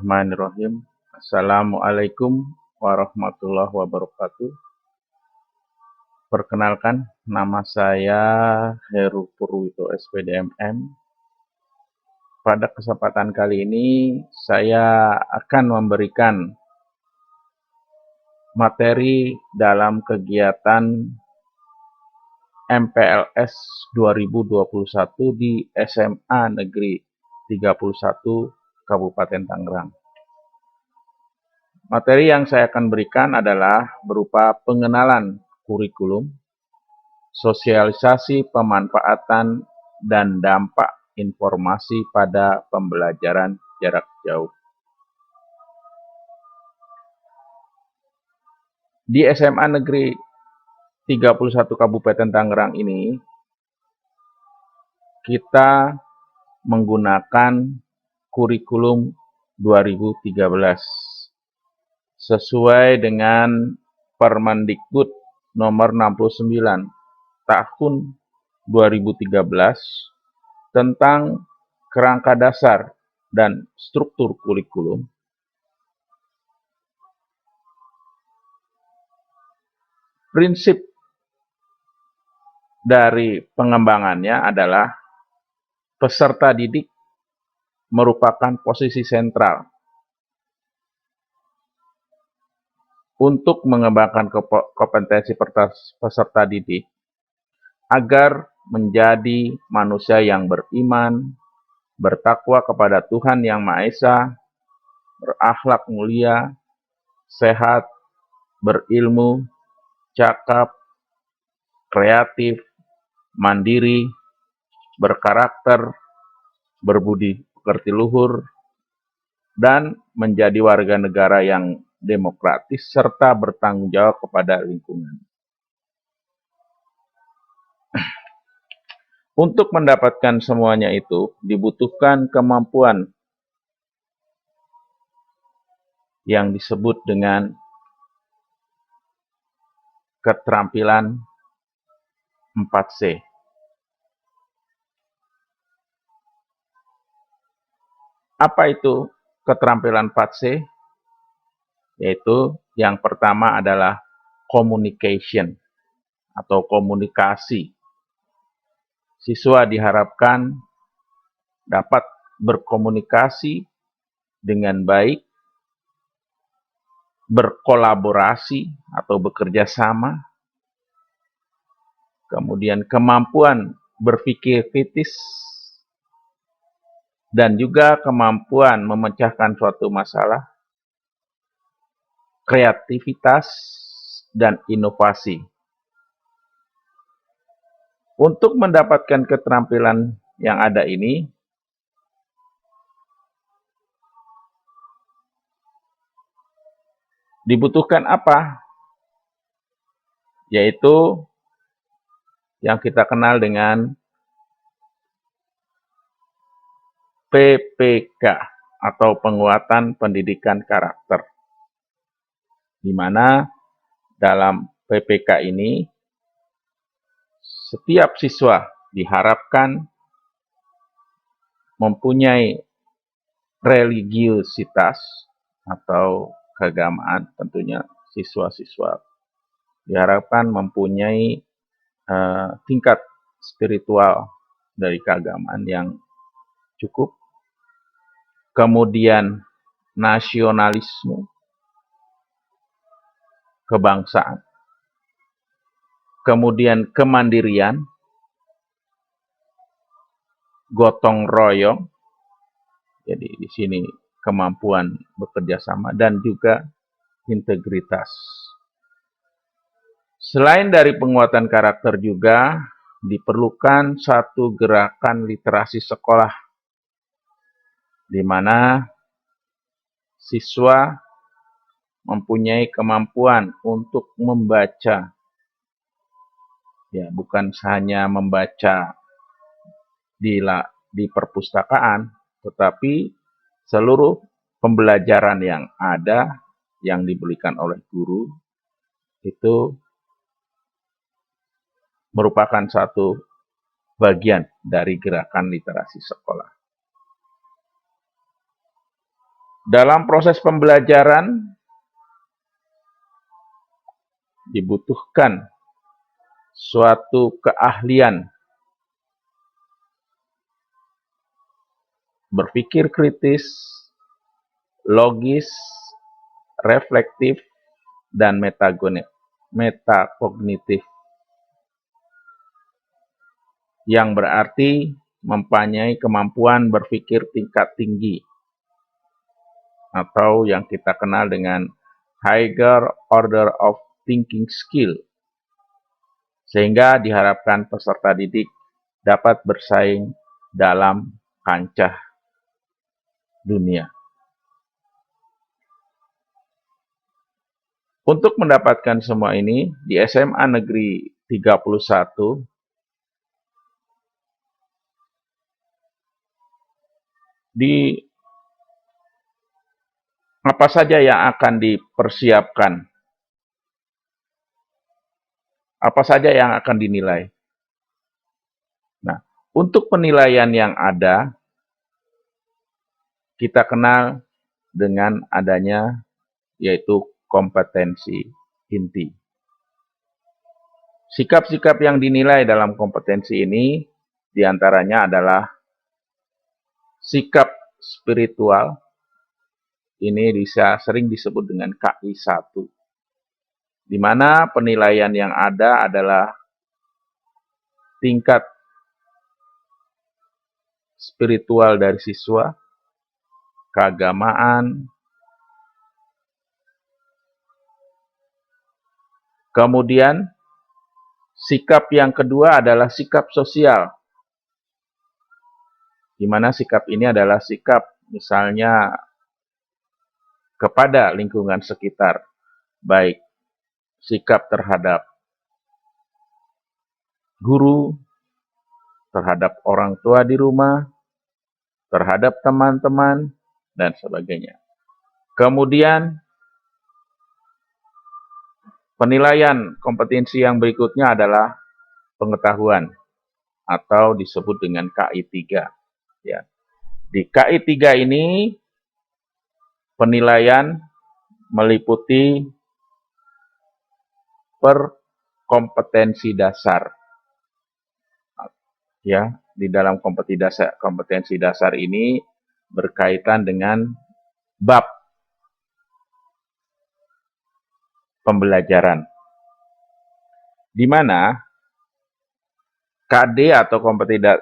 Bismillahirrahmanirrahim. Assalamualaikum warahmatullahi wabarakatuh. Perkenalkan, nama saya Heru Purwito SPDMM. Pada kesempatan kali ini, saya akan memberikan materi dalam kegiatan MPLS 2021 di SMA Negeri 31 Kabupaten Tangerang. Materi yang saya akan berikan adalah berupa pengenalan kurikulum, sosialisasi pemanfaatan dan dampak informasi pada pembelajaran jarak jauh. Di SMA Negeri 31 Kabupaten Tangerang ini, kita menggunakan kurikulum 2013 sesuai dengan Permendikbud nomor 69 tahun 2013 tentang kerangka dasar dan struktur kurikulum. Prinsip dari pengembangannya adalah peserta didik merupakan posisi sentral untuk mengembangkan kompetensi peserta didik agar menjadi manusia yang beriman, bertakwa kepada Tuhan Yang Maha Esa, berakhlak mulia, sehat, berilmu, cakap, kreatif, mandiri, berkarakter, berbudi pekerti luhur, dan menjadi warga negara yang demokratis serta bertanggung jawab kepada lingkungan. Untuk mendapatkan semuanya itu dibutuhkan kemampuan yang disebut dengan keterampilan 4C. Apa itu keterampilan 4C? Yaitu yang pertama adalah communication atau komunikasi. Siswa diharapkan dapat berkomunikasi dengan baik, berkolaborasi atau bekerja sama, kemudian kemampuan berpikir kritis, dan juga kemampuan memecahkan suatu masalah, kreativitas, dan inovasi. Untuk mendapatkan keterampilan yang ada ini, dibutuhkan apa? Yaitu yang kita kenal dengan PPK atau penguatan pendidikan karakter. Di mana dalam PPK ini setiap siswa diharapkan mempunyai religiusitas atau keagamaan, tentunya siswa-siswa diharapkan mempunyai tingkat spiritual dari keagamaan yang cukup, kemudian nasionalisme, kebangsaan, kemudian kemandirian, gotong royong, jadi di sini kemampuan bekerja sama, dan juga integritas. Selain dari penguatan karakter juga diperlukan satu gerakan literasi sekolah, di mana siswa mempunyai kemampuan untuk membaca, ya bukan hanya membaca di perpustakaan, tetapi seluruh pembelajaran yang ada yang diberikan oleh guru itu merupakan satu bagian dari gerakan literasi sekolah. Dalam proses pembelajaran dibutuhkan suatu keahlian berpikir kritis, logis, reflektif, dan metakognitif, yang berarti mempunyai kemampuan berpikir tingkat tinggi, atau yang kita kenal dengan higher order of thinking skill, sehingga diharapkan peserta didik dapat bersaing dalam kancah dunia. Untuk mendapatkan semua ini, di SMA Negeri 31, di apa saja yang akan dipersiapkan, apa saja yang akan dinilai. Nah, untuk penilaian yang ada, kita kenal dengan adanya yaitu kompetensi inti. Sikap-sikap yang dinilai dalam kompetensi ini diantaranya adalah sikap spiritual, ini bisa sering disebut dengan KI 1, di mana penilaian yang ada adalah tingkat spiritual dari siswa, keagamaan, kemudian sikap yang kedua adalah sikap sosial, di mana sikap ini adalah sikap misalnya kepada lingkungan sekitar, baik sikap terhadap guru, terhadap orang tua di rumah, terhadap teman-teman, dan sebagainya. Kemudian, penilaian kompetensi yang berikutnya adalah pengetahuan, atau disebut dengan KI 3. Ya. Di KI 3 ini, penilaian meliputi per kompetensi dasar. Ya, di dalam kompetensi dasar ini berkaitan dengan bab pembelajaran, di mana KD atau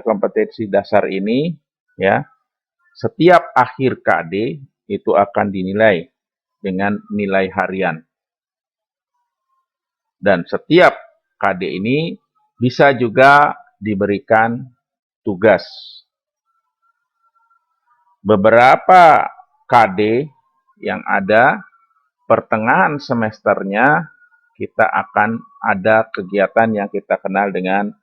kompetensi dasar ini, ya, setiap akhir KD itu akan dinilai dengan nilai harian, dan setiap KD ini bisa juga diberikan tugas. Beberapa KD yang ada pertengahan semesternya kita akan ada kegiatan yang kita kenal dengan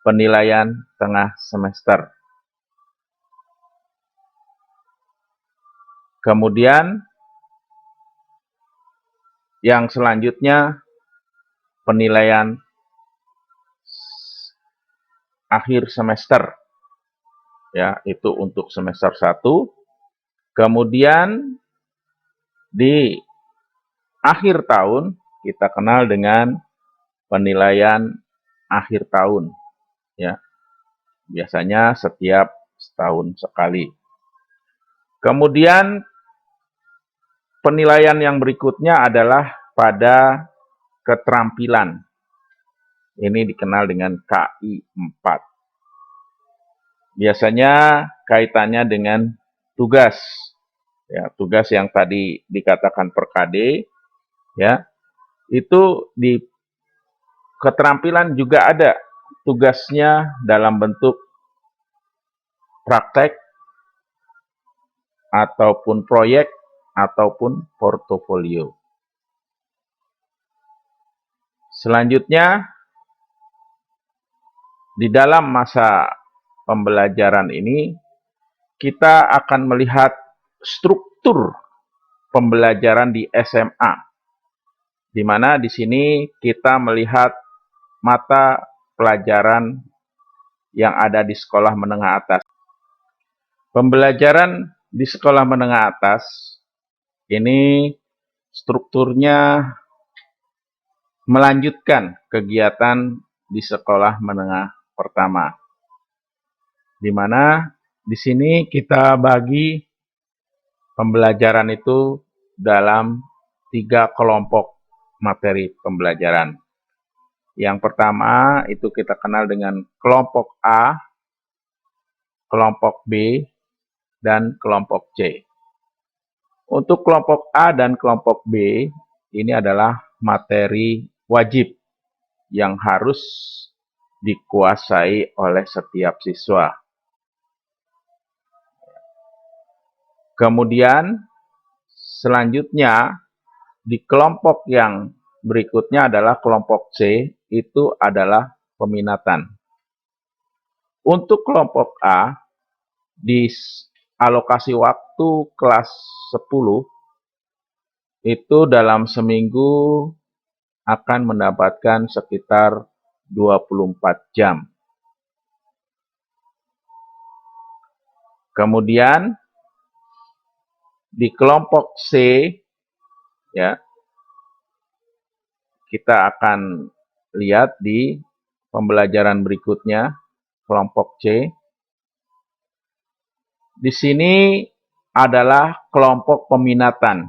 penilaian tengah semester. Kemudian yang selanjutnya penilaian akhir semester, ya, itu untuk semester 1. Kemudian di akhir tahun kita kenal dengan penilaian akhir tahun, ya, biasanya setiap setahun sekali. Kemudian penilaian yang berikutnya adalah pada keterampilan, ini dikenal dengan KI 4. Biasanya kaitannya dengan tugas, ya, tugas yang tadi dikatakan per KD, ya, itu di keterampilan juga ada tugasnya dalam bentuk praktek, ataupun proyek, ataupun portofolio. Selanjutnya, di dalam masa pembelajaran ini, kita akan melihat struktur pembelajaran di SMA, di mana di sini kita melihat mata pelajaran yang ada di sekolah menengah atas. Pembelajaran di sekolah menengah atas ini strukturnya melanjutkan kegiatan di sekolah menengah pertama, di mana di sini kita bagi pembelajaran itu dalam 3 kelompok materi pembelajaran. Yang pertama itu kita kenal dengan kelompok A, kelompok B, dan kelompok C. Untuk kelompok A dan kelompok B, ini adalah materi wajib yang harus dikuasai oleh setiap siswa. Kemudian, selanjutnya, di kelompok yang berikutnya adalah kelompok C, itu adalah peminatan. Untuk kelompok A, di alokasi waktu kelas 10, itu dalam seminggu akan mendapatkan sekitar 24 jam. Kemudian, di kelompok C, ya, kita akan lihat di pembelajaran berikutnya, kelompok C. Di sini adalah kelompok peminatan,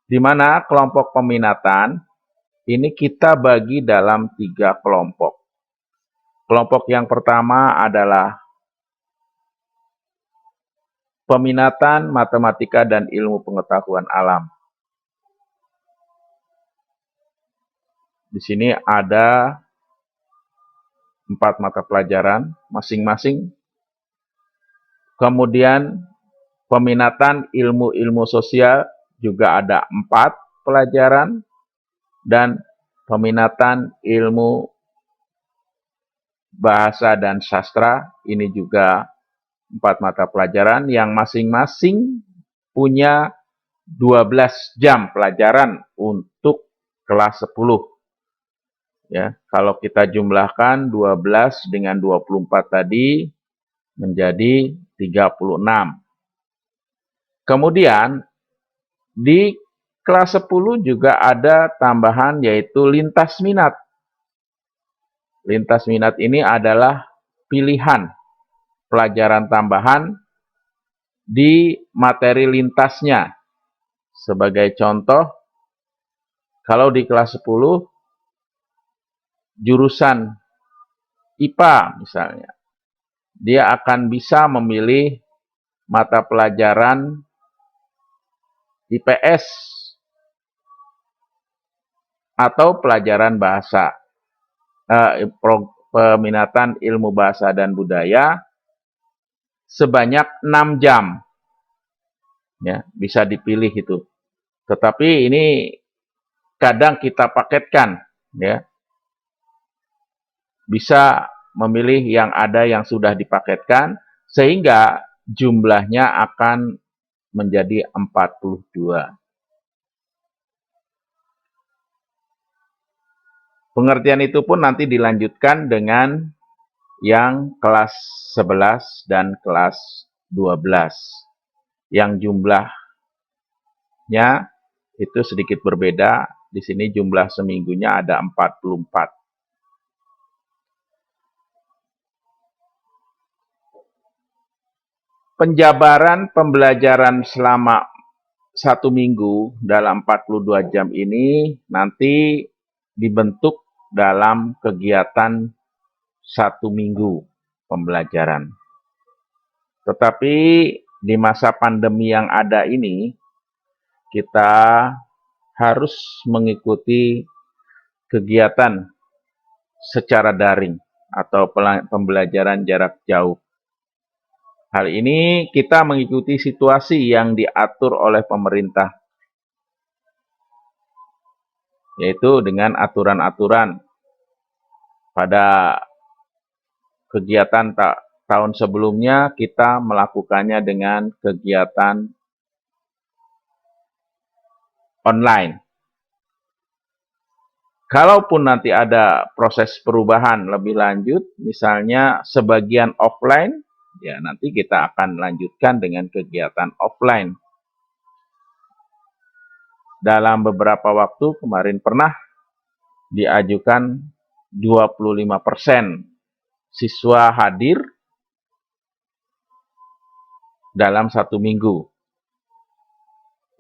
di mana kelompok peminatan ini kita bagi dalam 3 kelompok. Kelompok yang pertama adalah peminatan matematika dan ilmu pengetahuan alam. Di sini ada 4 mata pelajaran masing-masing. Kemudian peminatan ilmu-ilmu sosial juga ada 4 pelajaran, dan peminatan ilmu bahasa dan sastra ini juga 4 mata pelajaran yang masing-masing punya 12 jam pelajaran untuk kelas 10. Ya, kalau kita jumlahkan 12 dengan 24 tadi menjadi 36. Kemudian di kelas 10 juga ada tambahan yaitu lintas minat. Lintas minat ini adalah pilihan pelajaran tambahan di materi lintasnya. Sebagai contoh, kalau di kelas 10 jurusan IPA misalnya, dia akan bisa memilih mata pelajaran IPS atau pelajaran bahasa, peminatan ilmu bahasa dan budaya sebanyak 6 jam. Ya, bisa dipilih itu. Tetapi ini kadang kita paketkan, ya. Bisa memilih yang ada yang sudah dipaketkan sehingga jumlahnya akan menjadi 42. Pengertian itu pun nanti dilanjutkan dengan yang kelas 11 dan kelas 12. Yang jumlahnya itu sedikit berbeda. Di sini jumlah seminggunya ada 44. Penjabaran pembelajaran selama 1 minggu dalam 42 jam ini nanti dibentuk dalam kegiatan 1 minggu pembelajaran. Tetapi di masa pandemi yang ada ini, kita harus mengikuti kegiatan secara daring atau pembelajaran jarak jauh. Hal ini kita mengikuti situasi yang diatur oleh pemerintah, yaitu dengan aturan-aturan. Pada kegiatan tahun sebelumnya kita melakukannya dengan kegiatan online. Kalaupun nanti ada proses perubahan lebih lanjut, misalnya sebagian offline ya nanti kita akan lanjutkan dengan kegiatan offline. Dalam beberapa waktu kemarin pernah diajukan 25% siswa hadir dalam 1 minggu.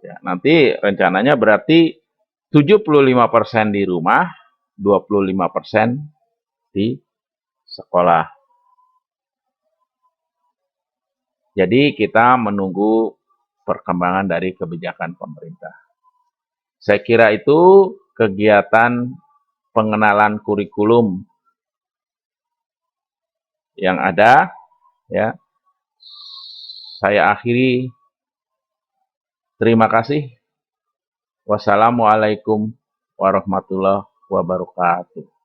Ya, nanti rencananya berarti 75% di rumah, 25% di sekolah. Jadi kita menunggu perkembangan dari kebijakan pemerintah. Saya kira itu kegiatan pengenalan kurikulum yang ada, ya. Saya akhiri. Terima kasih. Wassalamualaikum warahmatullahi wabarakatuh.